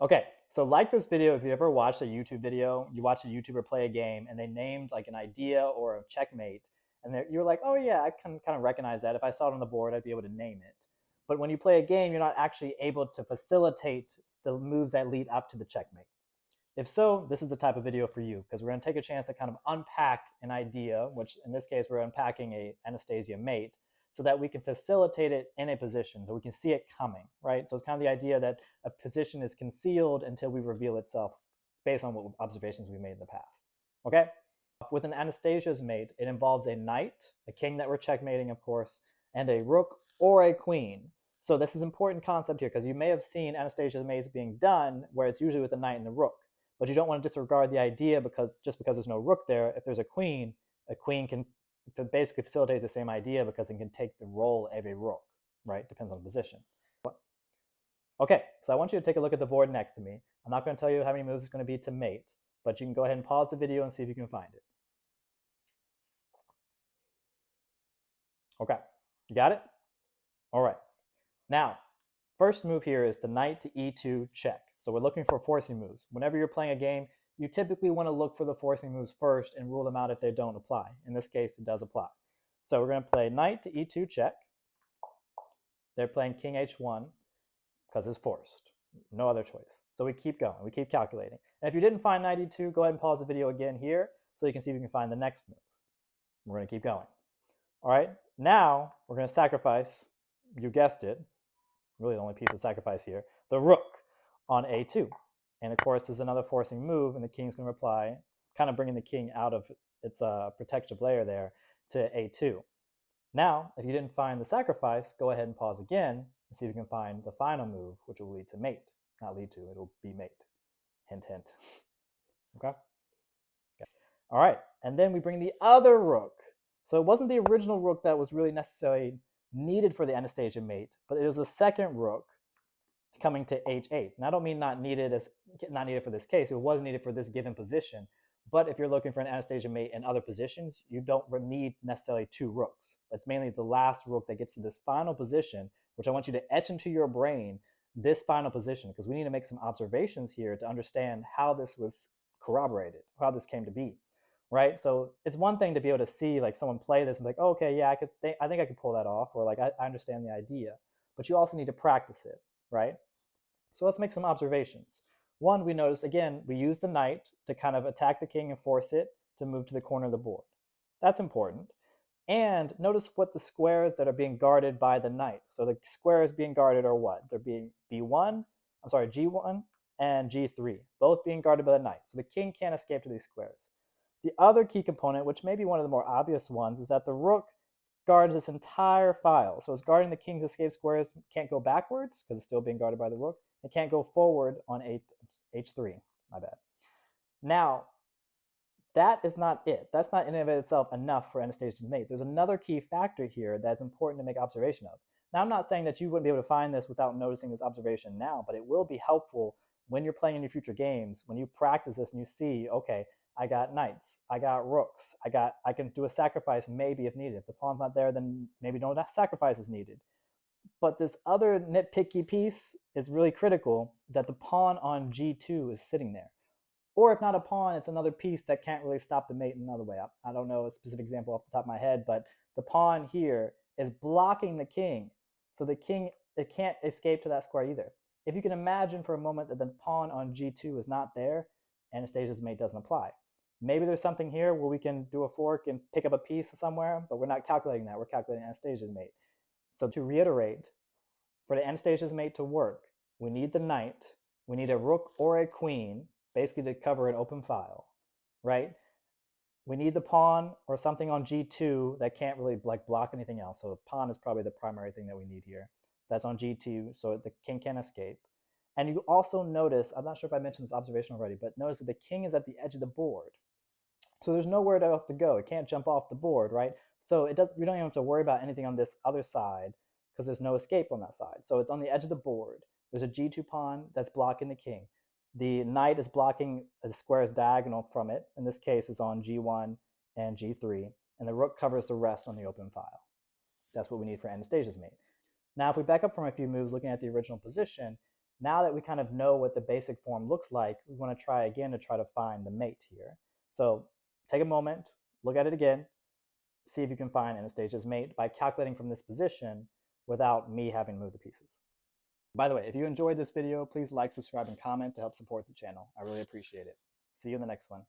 Okay, so like this video, if you ever watched a YouTube video, you watched a YouTuber play a game and they named like an idea or a checkmate, and you're like, oh yeah, I can kind of recognize that. If I saw it on the board, I'd be able to name it. But when you play a game, you're not actually able to facilitate the moves that lead up to the checkmate. If so, this is the type of video for you, because we're going to take a chance to kind of unpack an idea, which in this case, we're unpacking a Anastasia Mate, so that we can facilitate it in a position, so we can see it coming, right? So it's kind of the idea that a position is concealed until we reveal itself based on what observations we made in the past, okay? With an Anastasia's Mate, it involves a knight, a king that we're checkmating, of course, and a rook or a queen. So this is an important concept here, because you may have seen Anastasia's Mates being done where it's usually with the knight and the rook. But you don't want to disregard the idea because there's no rook there. If there's a queen can basically facilitate the same idea because it can take the role of a rook, right? Depends on the position. Okay, so I want you to take a look at the board next to me. I'm not going to tell you how many moves it's going to be to mate, but you can go ahead and pause the video and see if you can find it. Okay, you got it? All right. Now, first move here is the knight to e2 check. So we're looking for forcing moves. Whenever you're playing a game, you typically want to look for the forcing moves first and rule them out if they don't apply. In this case, it does apply. So we're going to play knight to e2 check. They're playing king h1 because it's forced. No other choice. So we keep going. We keep calculating. And if you didn't find knight e2, go ahead and pause the video again here so you can see if you can find the next move. We're going to keep going. All right. Now we're going to sacrifice, you guessed it, really the only piece of sacrifice here, the rook on a2. And of course, there's another forcing move, and the king's going to reply, kind of bringing the king out of its protective layer there to a2. Now, if you didn't find the sacrifice, go ahead and pause again and see if you can find the final move, which will lead to mate. Not lead to, it'll be mate. Hint, hint. Okay? All right, and then we bring the other rook. So it wasn't the original rook that was really necessarily needed for the Anastasia Mate, but it was the second rook coming to h8. And I don't mean not needed for this case. It was needed for this given position. But if you're looking for an Anastasia Mate in other positions, you don't need necessarily two rooks. It's mainly the last rook that gets to this final position, which I want you to etch into your brain, this final position, because we need to make some observations here to understand how this was corroborated, how this came to be, right? So it's one thing to be able to see like someone play this and be like, oh, okay, yeah, I think I could pull that off, or like I understand the idea. But you also need to practice it, right? So let's make some observations. One, we notice, again, we use the knight to kind of attack the king and force it to move to the corner of the board. That's important. And notice what the squares that are being guarded by the knight. So the squares being guarded are what? They're being G1 and G3, both being guarded by the knight. So the king can't escape to these squares. The other key component, which may be one of the more obvious ones, is that the rook guards this entire file. So it's guarding the king's escape squares, can't go backwards because it's still being guarded by the rook. It can't go forward on h3, my bad. Now, that is not it. That's not in and of itself enough for Anastasia's Mate. There's another key factor here that's important to make observation of. Now, I'm not saying that you wouldn't be able to find this without noticing this observation now, but it will be helpful when you're playing in your future games, when you practice this and you see, okay, I got knights, I got rooks, I can do a sacrifice maybe if needed. If the pawn's not there, then maybe no sacrifice is needed. But this other nitpicky piece is really critical, that the pawn on g2 is sitting there. Or if not a pawn, it's another piece that can't really stop the mate in another way. I don't know a specific example off the top of my head, but the pawn here is blocking the king. So the king, it can't escape to that square either. If you can imagine for a moment that the pawn on g2 is not there, Anastasia's Mate doesn't apply. Maybe there's something here where we can do a fork and pick up a piece somewhere, but we're not calculating that. We're calculating Anastasia's Mate. So to reiterate, for the Anastasia's Mate to work, we need the knight, we need a rook or a queen, basically to cover an open file, right? We need the pawn or something on g2 that can't really like block anything else. So the pawn is probably the primary thing that we need here. That's on g2, so the king can't escape. And you also notice, I'm not sure if I mentioned this observation already, but notice that the king is at the edge of the board. So there's nowhere else to go. It can't jump off the board, right? So we don't even have to worry about anything on this other side because there's no escape on that side. So it's on the edge of the board. There's a g2 pawn that's blocking the king. The knight is blocking the square's diagonal from it. In this case, it's on g1 and g3. And the rook covers the rest on the open file. That's what we need for Anastasia's Mate. Now, if we back up from a few moves looking at the original position, Now that we kind of know what the basic form looks like, we want to try again to try to find the mate here. So take a moment, look at it again, see if you can find Anastasia's mate by calculating from this position without me having to move the pieces. By the way, if you enjoyed this video, please like, subscribe, and comment to help support the channel. I really appreciate it. See you in the next one.